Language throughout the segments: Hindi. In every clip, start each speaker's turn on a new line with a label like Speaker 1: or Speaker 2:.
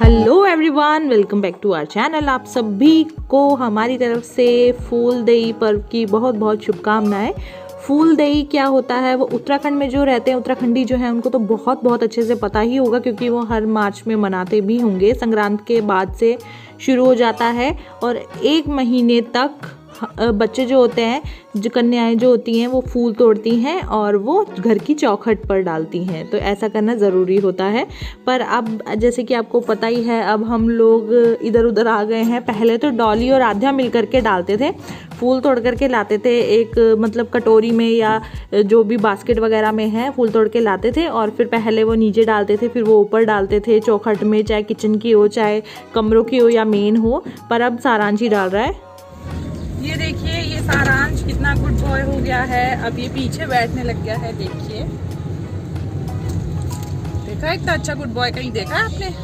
Speaker 1: Hello everyone, welcome back to our channel. आप सभी को हमारी तरफ से फूलदेई पर्व की बहुत बहुत शुभकामनाएं। फूलदेई क्या होता है, वो उत्तराखंड में जो रहते हैं, उत्तराखंडी जो है उनको तो बहुत बहुत अच्छे से पता ही होगा, क्योंकि वो हर मार्च में मनाते भी होंगे। संक्रांत के बाद से शुरू हो जाता है और 1 महीने तक बच्चे जो होते हैं, जो कन्याएं जो होती हैं, वो फूल तोड़ती हैं और वो घर की चौखट पर डालती हैं। तो ऐसा करना ज़रूरी होता है। पर अब जैसे कि आपको पता ही है, अब हम लोग इधर उधर आ गए हैं। पहले तो डॉली और आध्या मिल करके डालते थे, फूल तोड़ करके लाते थे, एक मतलब कटोरी में या जो भी बास्केट वगैरह में है, फूल तोड़ के लाते थे और फिर पहले वो नीचे डालते थे, फिर वो ऊपर डालते थे चौखट में, चाहे किचन की हो, चाहे कमरों की हो या मेन हो। पर अब सारांश ही डाल रहा है।
Speaker 2: ये देखिए, ये सारांश कितना गुड बॉय हो गया है। अब ये पीछे बैठने लग गया है। देखिए, देखा इतना अच्छा गुड बॉय कहीं देखा है आपने?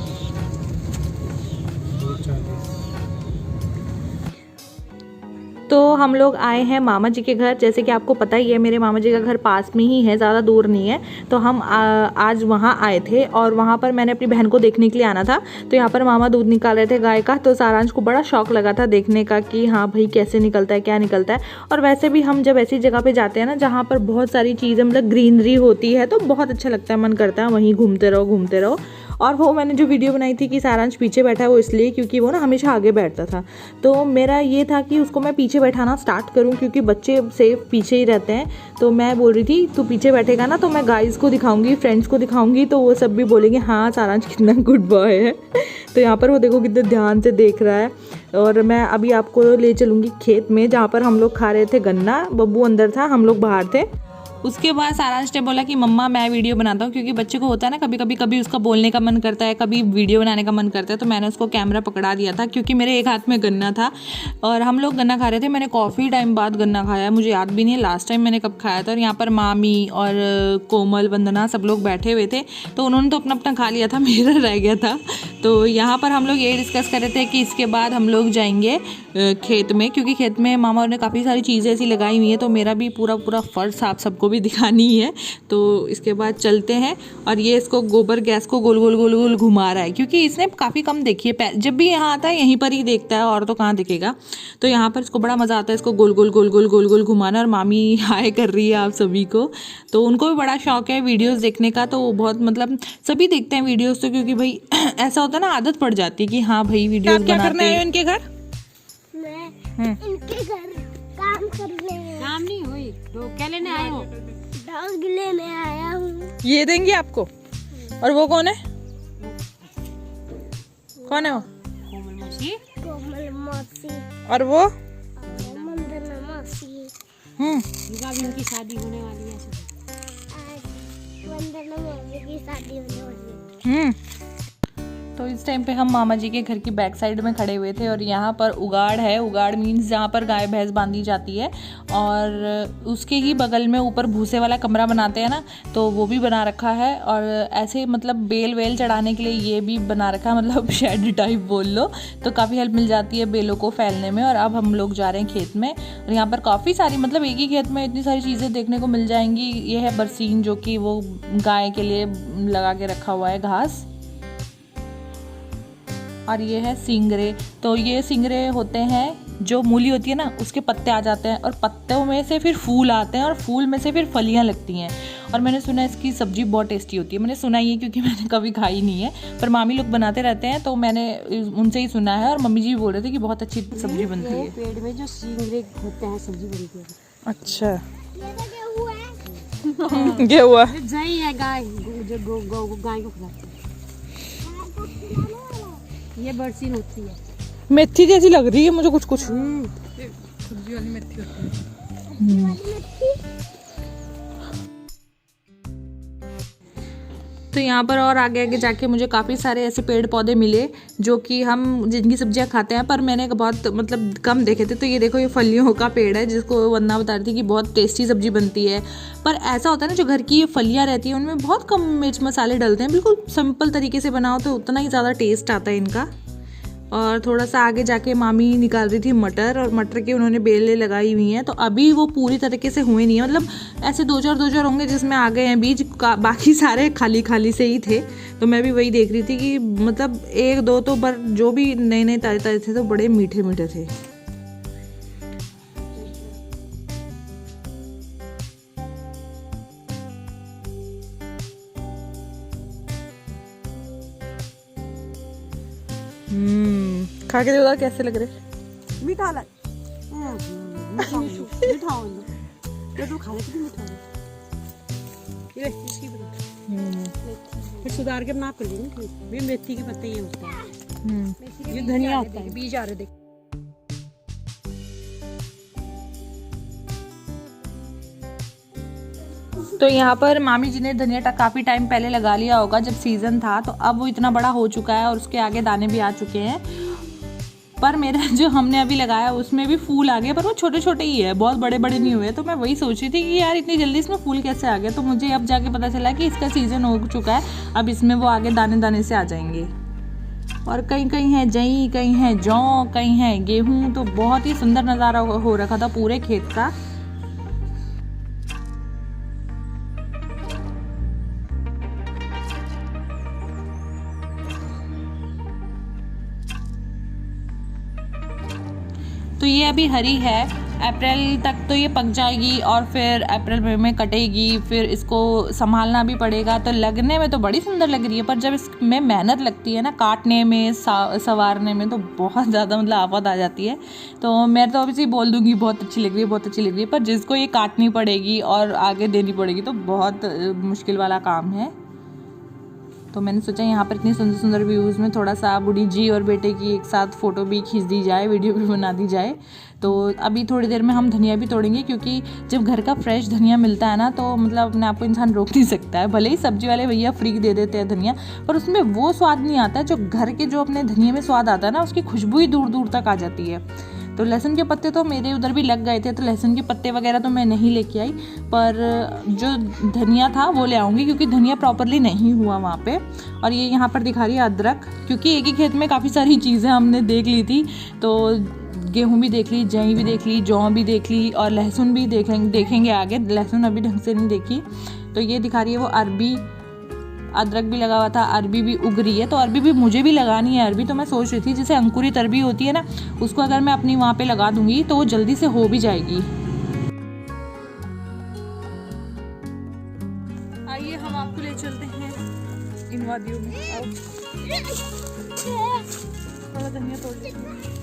Speaker 1: तो हम लोग आए हैं मामा जी के घर। जैसे कि आपको पता ही है, मेरे मामा जी का घर पास में ही है, ज़्यादा दूर नहीं है। तो हम आज वहाँ आए थे और वहाँ पर मैंने अपनी बहन को देखने के लिए आना था। तो यहाँ पर मामा दूध निकाल रहे थे गाय का। तो सारांश को बड़ा शौक लगा था देखने का कि हाँ भाई कैसे निकलता है, क्या निकलता है। और वैसे भी हम जब ऐसी जगह पर जाते हैं ना, जहाँ पर बहुत सारी चीज़ें मतलब ग्रीनरी होती है, तो बहुत अच्छा लगता है, मन करता है वहीं घूमते रहो घूमते रहो। और वो मैंने जो वीडियो बनाई थी कि सारांश पीछे बैठा है, वो इसलिए क्योंकि वो ना हमेशा आगे बैठता था। तो मेरा ये था कि उसको मैं पीछे बैठाना स्टार्ट करूं, क्योंकि बच्चे सेफ पीछे ही रहते हैं। तो मैं बोल रही थी तू पीछे बैठेगा ना, तो मैं गाइस को दिखाऊंगी, फ्रेंड्स को दिखाऊंगी, तो वो सब भी बोलेंगे हाँ सारांश कितना गुड बॉय है। तो यहाँ पर वो देखो कितने ध्यान से देख रहा है। और मैं अभी आपको ले चलूँगी खेत में, जहाँ पर हम लोग खा रहे थे गन्ना। बब्बू अंदर था, हम लोग बाहर थे। उसके बाद सारांश ने बोला कि मम्मा मैं वीडियो बनाता हूँ, क्योंकि बच्चे को होता है ना, कभी उसका बोलने का मन करता है, कभी वीडियो बनाने का मन करता है। तो मैंने उसको कैमरा पकड़ा दिया था, क्योंकि मेरे एक हाथ में गन्ना था और हम लोग गन्ना खा रहे थे। मैंने काफ़ी टाइम बाद गन्ना खाया है, मुझे याद भी नहीं है लास्ट टाइम मैंने कब खाया था। और यहाँ पर मामी और कोमल, वंदना सब लोग बैठे हुए थे, तो उन्होंने तो अपना अपना खा लिया था, मेरा रह गया था। तो यहाँ पर हम लोग ये डिस्कस कर रहे थे कि इसके बाद हम लोग जाएंगे खेत में, क्योंकि खेत में मामा ने काफ़ी सारी चीज़ें ऐसी लगाई हुई हैं। तो मेरा भी पूरा फर्श आप सबको भी दिखानी है। तो इसके बाद चलते हैं। और ये इसको गोबर गैस को गोल गोल गोल गोल घुमा रहा है, क्योंकि इसने काफ़ी कम देखी है। जब भी यहाँ आता है यहीं पर ही देखता है, और तो कहाँ दिखेगा। तो यहाँ पर इसको बड़ा मज़ा आता है इसको गोल गोल गोल गोल गोल गोल घुमाना। और मामी हाय कर रही है आप सभी को। तो उनको भी बड़ा शौक है वीडियोज़ देखने का। तो बहुत मतलब सभी देखते हैं वीडियोज़, तो क्योंकि भाई ऐसा होता है ना, आदत पड़ जाती है कि हाँ भाई वीडियोज़ बनाते हैं।
Speaker 2: क्या करना है इनके घर?
Speaker 3: इनके घर काम करने हैं।
Speaker 4: काम नहीं हुई तो क्या लेने आए हो?
Speaker 3: डॉग लेने आया हूँ।
Speaker 2: ये देंगे आपको। और वो कौन है? कौन है वो?
Speaker 4: कोमल मौसी।
Speaker 3: कोमल मौसी
Speaker 2: और वो?
Speaker 3: वंदना मौसी।
Speaker 4: युवा भी उनकी शादी होने वाली है।
Speaker 3: आज वंदना मौसी की शादी होने वाली है।
Speaker 1: तो इस टाइम पे हम मामा जी के घर की बैक साइड में खड़े हुए थे और यहाँ पर उगाड़ है। उगाड़ मीन्स जहाँ पर गाय भैंस बांधी जाती है, और उसके ही बगल में ऊपर भूसे वाला कमरा बनाते हैं ना, तो वो भी बना रखा है। और ऐसे मतलब बेल वेल चढ़ाने के लिए ये भी बना रखा है, मतलब शेड टाइप बोल लो। तो काफ़ी हेल्प मिल जाती है बेलों को फैलने में। और अब हम लोग जा रहे हैं खेत में, और यहाँ पर काफ़ी सारी मतलब एक ही खेत में इतनी सारी चीज़ें देखने को मिल जाएंगी। ये है बरसीन, जो कि वो गाय के लिए लगा के रखा हुआ है घास। और ये है सिंगरे। तो ये सिंगरे होते हैं, जो मूली होती है ना, उसके पत्ते आ जाते हैं, और पत्तों में से फिर फूल आते हैं, और फूल में से फिर फलियां लगती हैं। और मैंने सुना है इसकी सब्जी बहुत टेस्टी होती है। मैंने सुना ही है, क्योंकि मैंने कभी खाई नहीं है, पर मामी लोग बनाते रहते हैं, तो मैंने उनसे ही सुना है। और मम्मी जी भी बोल रहे थे कि बहुत अच्छी सब्जी बनती है।
Speaker 4: पेड़ में जो सिंगरे होते हैं सब्जी बनती है।
Speaker 2: अच्छा,
Speaker 3: हुआ
Speaker 2: ये हुआ
Speaker 4: जई है गाय जो गाय को खिलाते हैं। ये बरसीन होती है।
Speaker 2: मेथी जैसी लग रही है मुझे कुछ कुछ।
Speaker 4: सब्जी वाली मेथी होती है।
Speaker 1: तो यहाँ पर और आगे आगे जाके मुझे काफ़ी सारे ऐसे पेड़ पौधे मिले, जो कि हम जिनकी सब्जियाँ खाते हैं, पर मैंने बहुत मतलब कम देखे थे। तो ये देखो, ये फलियों का पेड़ है, जिसको वंदना बता रही थी कि बहुत टेस्टी सब्जी बनती है। पर ऐसा होता है ना, जो घर की ये फलियाँ रहती हैं उनमें बहुत कम मिर्च मसाले डलते हैं, बिल्कुल सिंपल तरीके से बनाओ तो उतना ही ज़्यादा टेस्ट आता है इनका। और थोड़ा सा आगे जाके मामी निकाल रही थी मटर, और मटर के उन्होंने बेलें लगाई हुई हैं। तो अभी वो पूरी तरीके से हुए नहीं है, मतलब ऐसे दो चार होंगे जिसमें आ गए हैं बीज, बाकी सारे खाली खाली से ही थे। तो मैं भी वही देख रही थी कि मतलब एक दो तो पर जो भी नए नए ताजे ताजे थे तो बड़े मीठे मीठे थे। खा के देखो कैसे लग रहे।
Speaker 4: मीठा लग मीठा हो ये तो खा लेते मीठा ये इसकी फिर सुधार के नाप कर लेंगे। भी मेथी के पत्ते ये होता है, ये धनिया होता है, बीज आ रहे देख।
Speaker 1: तो यहाँ पर मामी जी ने धनिया काफ़ी टाइम पहले लगा लिया होगा जब सीज़न था, तो अब वो इतना बड़ा हो चुका है और उसके आगे दाने भी आ चुके हैं। पर मेरा जो हमने अभी लगाया उसमें भी फूल आ गए, पर वो छोटे छोटे ही है, बहुत बड़े बड़े नहीं हुए। तो मैं वही सोच रही थी कि यार इतनी जल्दी इसमें फूल कैसे आ गए। तो मुझे अब जाके पता चला कि इसका सीज़न हो चुका है, अब इसमें वो आगे दाने दाने से आ जाएंगे। और कहीं कहीं है जई, कहीं है जौ, कहीं है गेहूँ। तो बहुत ही सुंदर नज़ारा हो रखा था पूरे खेत का। तो ये अभी हरी है, अप्रैल तक तो ये पक जाएगी और फिर अप्रैल में कटेगी। फिर इसको संभालना भी पड़ेगा। तो लगने में तो बड़ी सुंदर लग रही है, पर जब इसमें मेहनत लगती है ना काटने में, सवारने में, तो बहुत ज़्यादा मतलब आफत आ जाती है। तो मैं तो अभी बोल दूँगी बहुत अच्छी लग रही है, बहुत अच्छी लग रही है, पर जिसको ये काटनी पड़ेगी और आगे देनी पड़ेगी तो बहुत मुश्किल वाला काम है। तो मैंने सोचा यहाँ पर इतनी सुंदर सुंदर व्यूज़ में थोड़ा सा बूढ़ी जी और बेटे की एक साथ फ़ोटो भी खींच दी जाए, वीडियो भी बना दी जाए। तो अभी थोड़ी देर में हम धनिया भी तोड़ेंगे, क्योंकि जब घर का फ्रेश धनिया मिलता है ना तो मतलब अपने आप को इंसान रोक नहीं सकता है। भले ही सब्जी वाले भैया फ्री दे देते हैं धनिया, पर उसमें वो स्वाद नहीं आता जो घर के जो अपने धनिया में स्वाद आता है ना, उसकी खुशबू ही दूर दूर तक आ जाती है। तो लहसुन के पत्ते तो मेरे उधर भी लग गए थे, तो लहसुन के पत्ते वगैरह तो मैं नहीं लेके आई, पर जो धनिया था वो ले आऊँगी, क्योंकि धनिया प्रॉपरली नहीं हुआ वहाँ पे। और ये यहाँ पर दिखा रही है अदरक, क्योंकि एक ही खेत में काफ़ी सारी चीज़ें हमने देख ली थी। तो गेहूँ भी देख ली, जई भी देख ली, जौ भी देख ली, और लहसुन भी देखेंगे आगे। लहसुन अभी ढंग से नहीं देखी। तो ये दिखा रही है वो अरबी, अदरक भी लगा हुआ था, अरबी भी उग रही है। तो अरबी भी मुझे भी लगानी है अरबी। तो मैं सोच रही थी जैसे अंकुरित अरबी होती है ना, उसको अगर मैं अपनी वहाँ पे लगा दूंगी तो वो जल्दी से हो भी जाएगी।
Speaker 2: आइए हम आपको ले चलते हैं इन वादियों में। थोड़ा धनिया तोड़ लेते हैं।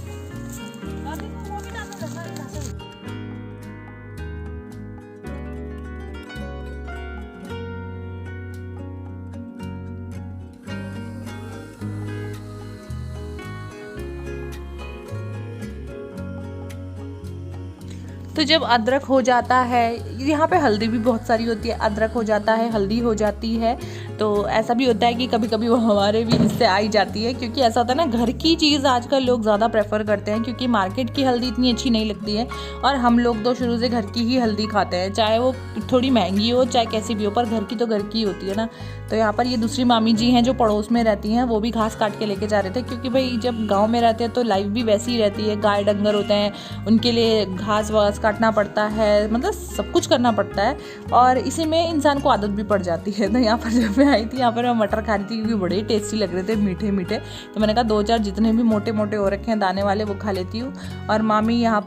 Speaker 1: तो जब अदरक हो जाता है, यहाँ पे हल्दी भी बहुत सारी होती है, अदरक हो जाता है, हल्दी हो जाती है। तो ऐसा भी होता है कि कभी कभी वो हमारे भी हिस्से आई जाती है, क्योंकि ऐसा होता है ना, घर की चीज़ आजकल लोग ज़्यादा प्रेफर करते हैं, क्योंकि मार्केट की हल्दी इतनी अच्छी नहीं लगती है। और हम लोग तो शुरू से घर की ही हल्दी खाते हैं, चाहे वो थोड़ी महंगी हो चाहे कैसी भी हो, पर घर की तो घर की होती है ना। तो यहाँ पर ये दूसरी मामी जी हैं जो पड़ोस में रहती हैं, वो भी घास काट के लेके जा रहे थे, क्योंकि भाई जब गाँव में रहते हैं तो लाइफ भी वैसी ही रहती है। गाय डंगर होते हैं, उनके लिए घास वास काटना पड़ता है, मतलब सब कुछ करना पड़ता है, और इसी में इंसान को आदत भी पड़ जाती है। तो यहाँ पर जब मैं आई थी, यहाँ पर मैं मटर खा रही थी, क्योंकि बड़े टेस्टी लग रहे थे, मीठे मीठे। तो मैंने कहा दो चार जितने भी मोटे मोटे हो रखे हैं दाने वाले वो खा लेती हूँ। और मामी भी यहाँ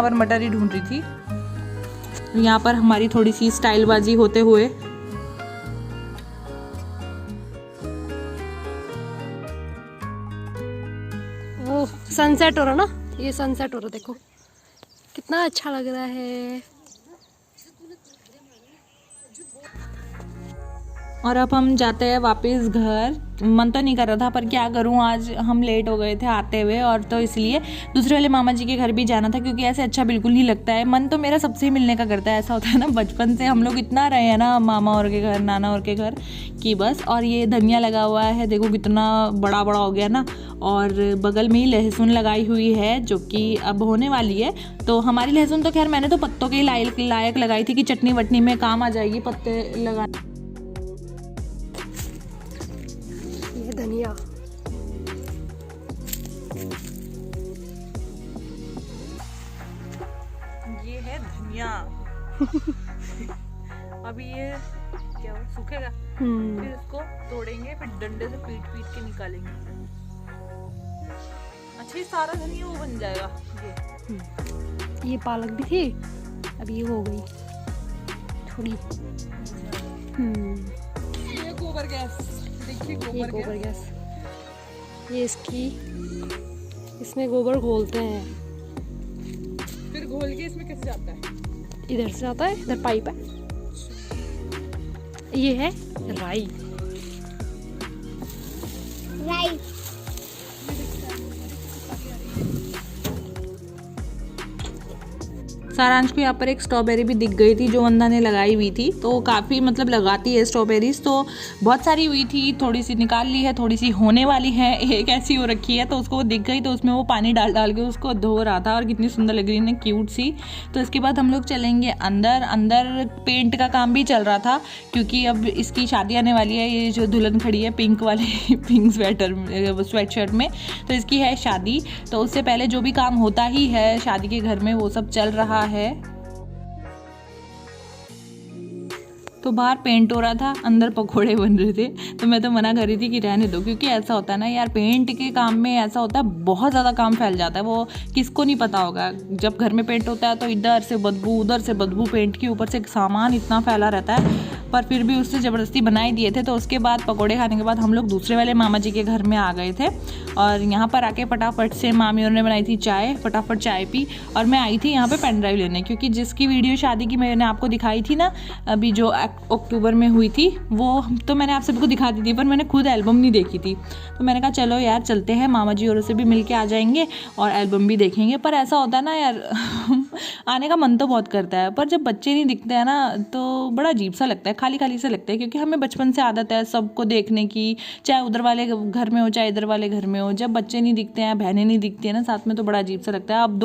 Speaker 1: पर मटर ही ढूंढ रही थी। यहाँ पर हमारी थोड़ी सी स्टाइलबाजी होते हुए
Speaker 4: वो सनसेट हो रहा ना, ये सनसेट हो रहा, देखो कितना अच्छा लग रहा है।
Speaker 1: और अब हम जाते हैं वापस घर। मन तो नहीं कर रहा था, पर क्या करूं, आज हम लेट हो गए थे आते हुए, और तो इसलिए दूसरे वाले मामा जी के घर भी जाना था, क्योंकि ऐसे अच्छा बिल्कुल नहीं लगता है। मन तो मेरा सबसे ही मिलने का करता है। ऐसा होता है ना, बचपन से हम लोग इतना रहे हैं ना मामा और के घर, नाना और के घर की बस। और ये धनिया लगा हुआ है, देखो कितना बड़ा बड़ा हो गया ना। और बगल में ही लहसुन लगाई हुई है, जो कि अब होने वाली है। तो हमारी लहसुन तो खैर मैंने तो पत्तों के लायक लगाई थी कि चटनी वटनी में काम आ जाएगी, पत्ते लगा।
Speaker 4: ये धनिया
Speaker 1: अभी ये क्या हो सूखेगा, फिर इसको तोड़ेंगे, फिर डंडे से पीट पीट के निकालेंगे। अच्छा ये सारा धनिया वो बन जाएगा।
Speaker 4: ये पालक भी थी, अभी ये हो गई थोड़ी।
Speaker 2: ये गोबर गैस देखिए,
Speaker 4: ये गोबर गैस, ये इसमें गोबर घोलते हैं,
Speaker 2: फिर घोल के इसमें कैसे जाता है?
Speaker 4: इधर से आता है, इधर पाइप है। ये है राई।
Speaker 3: राइट।
Speaker 1: सारांश को यहाँ पर एक स्ट्रॉबेरी भी दिख गई थी जो वंदा ने लगाई हुई थी, तो काफ़ी मतलब लगाती है स्ट्रॉबेरीज, तो बहुत सारी हुई थी, थोड़ी सी निकाल ली है, थोड़ी सी होने वाली है, एक ऐसी हो रखी है, तो उसको वो दिख गई, तो उसमें वो पानी डाल डाल के उसको धो रहा था और कितनी सुंदर लग रही है क्यूट सी। तो इसके बाद हम लोग चलेंगे अंदर। अंदर पेंट का काम भी चल रहा था क्योंकि अब इसकी शादी आने वाली है। ये जो दुल्हन खड़ी है पिंक वाली पिंक स्वेट शर्ट में, तो इसकी है शादी, तो उससे पहले जो भी काम होता ही है शादी के घर में वो सब चल रहा है। तो बाहर पेंट हो रहा था, अंदर पकोड़े बन रहे थे, तो मैं तो मना कर रही थी कि रहने दो, क्योंकि ऐसा होता है ना यार, पेंट के काम में ऐसा होता है बहुत ज़्यादा काम फैल जाता है, वो किसको नहीं पता होगा। जब घर में पेंट होता है तो इधर से बदबू उधर से बदबू, पेंट के ऊपर से सामान इतना फैला रहता है, पर फिर भी उससे ज़बरदस्ती बनाई दिए थे। तो उसके बाद पकोड़े खाने के बाद हम लोग दूसरे वाले मामा जी के घर में आ गए थे, और यहाँ पर आके फटाफट से मामी ने बनाई थी चाय, फटाफट चाय पी, और मैं आई थी यहाँ पे पेन ड्राइव लेने, क्योंकि जिसकी वीडियो शादी की मैंने आपको दिखाई थी ना अभी जो अक्टूबर में हुई थी, वो तो मैंने आप सबको दिखा दी थी, पर मैंने खुद एल्बम नहीं देखी थी। तो मैंने कहा चलो यार चलते हैं, मामा जी और से भी मिल के आ जाएंगे और एल्बम भी देखेंगे। पर ऐसा होता है ना यार आने का मन तो बहुत करता है, पर जब बच्चे नहीं दिखते हैं ना तो बड़ा अजीब सा लगता है, खाली खाली सा लगता है, क्योंकि हमें बचपन से आदत है सबको देखने की, चाहे उधर वाले घर में हो चाहे इधर वाले घर में हो। जब बच्चे नहीं दिखते हैं, बहनें नहीं दिखती हैं ना साथ में, तो बड़ा अजीब सा लगता है। अब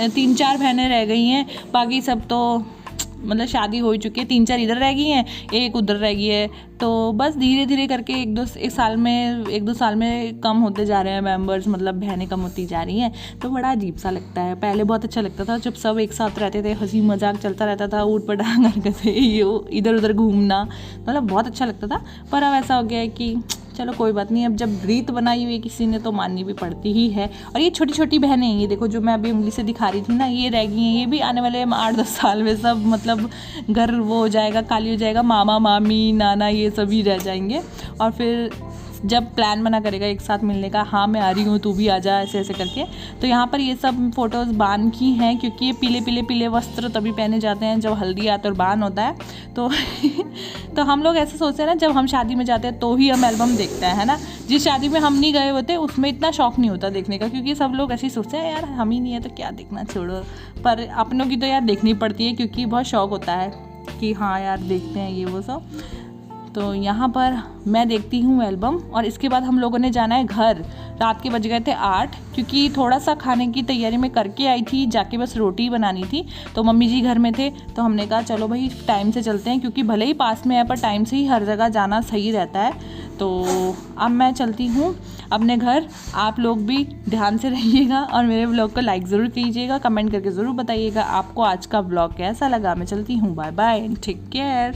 Speaker 1: 3-4 बहनें रह गई हैं, बाकी सब तो मतलब शादी हो ही चुकी है, 3-4 इधर रह गई हैं, एक उधर रह गई है। तो बस धीरे धीरे करके एक दो साल में कम होते जा रहे हैं मेंबर्स, मतलब बहनें कम होती जा रही हैं, तो बड़ा अजीब सा लगता है। पहले बहुत अच्छा लगता था जब सब एक साथ रहते थे, हंसी मजाक चलता रहता था, ऊट पटांग हरकतें, ये इधर उधर घूमना, मतलब बहुत अच्छा लगता था। पर अब ऐसा हो गया है कि चलो कोई बात नहीं, अब जब रीत बनाई हुई है किसी ने तो माननी भी पड़ती ही है। और ये छोटी छोटी बहनें हैं, ये देखो जो मैं अभी उंगली से दिखा रही थी ना, ये रह गई हैं, ये भी आने वाले 8-10 साल में सब मतलब घर वो हो जाएगा, खाली हो जाएगा, मामा मामी नाना ये सभी रह जाएंगे। और फिर जब प्लान बना करेगा एक साथ मिलने का, हाँ मैं आ रही हूँ तू भी आ जा, ऐसे ऐसे करके। तो यहाँ पर ये सब फ़ोटोज़ बान की हैं, क्योंकि ये पीले वस्त्र तभी पहने जाते हैं जब हल्दी आता और बान होता है। तो तो हम लोग ऐसे सोचते हैं ना, जब हम शादी में जाते हैं तो ही हम एल्बम देखते हैं, है ना। जिस शादी में हम नहीं गए होते उसमें इतना शौक नहीं होता देखने का, क्योंकि सब लोग ऐसे ही सोचते हैं यार हम ही नहीं है तो क्या देखना, छोड़ो। पर अपनों की तो यार देखनी पड़ती है, क्योंकि बहुत शौक होता है कि हाँ यार देखते हैं ये वो सब। तो यहाँ पर मैं देखती हूँ एल्बम, और इसके बाद हम लोगों ने जाना है घर। रात के बज गए थे 8, क्योंकि थोड़ा सा खाने की तैयारी में करके आई थी, जाके बस रोटी बनानी थी। तो मम्मी जी घर में थे, तो हमने कहा चलो भाई टाइम से चलते हैं, क्योंकि भले ही पास में है पर टाइम से ही हर जगह जाना सही रहता है। तो अब मैं चलती हूँ अपने घर। आप लोग भी ध्यान से रहिएगा और मेरे ब्लॉग को लाइक ज़रूर कीजिएगा, कमेंट करके ज़रूर बताइएगा आपको आज का ब्लॉग कैसा लगा। मैं चलती हूँ, बाय बाय, टेक केयर।